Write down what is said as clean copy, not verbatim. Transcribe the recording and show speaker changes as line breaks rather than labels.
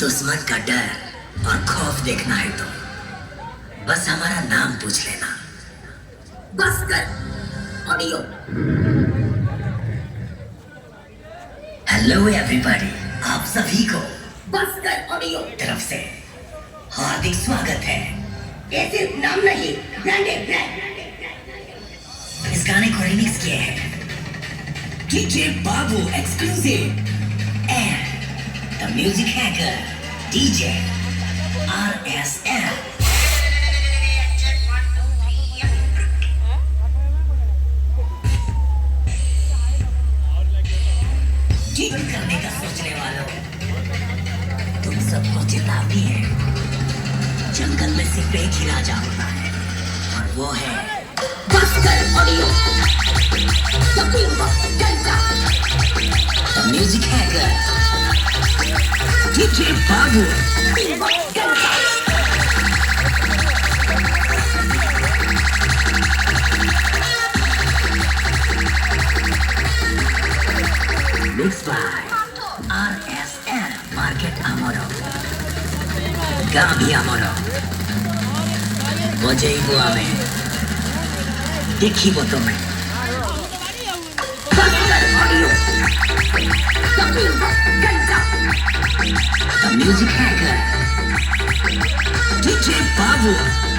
दुश्मन का डर और खौफ देखना है तो बस हमारा नाम पूछ लेना। बस कर ऑडियो। हेलो एवरीबॉडी, आप सभी को बस कर ऑडियो तरफ से हार्दिक स्वागत है। ये सिर्फ नाम नहीं, ब्रांडेड ब्रांड। इस गाने को रिमिक्स किए हैं DJ Babu exclusive and the music hacker DJ RSM। जीवन करने का सोचने वालों, तुम सबको चेतावनी है। जंगल में सिर्फ एक ही राजा होता है और वो है Bastar audio. The music hacker DJ Babu. Mixed by RSM Market Amoro Gabi Amoro Bojei Buame Dekhi Boto में The Music Hacker DJ Babu।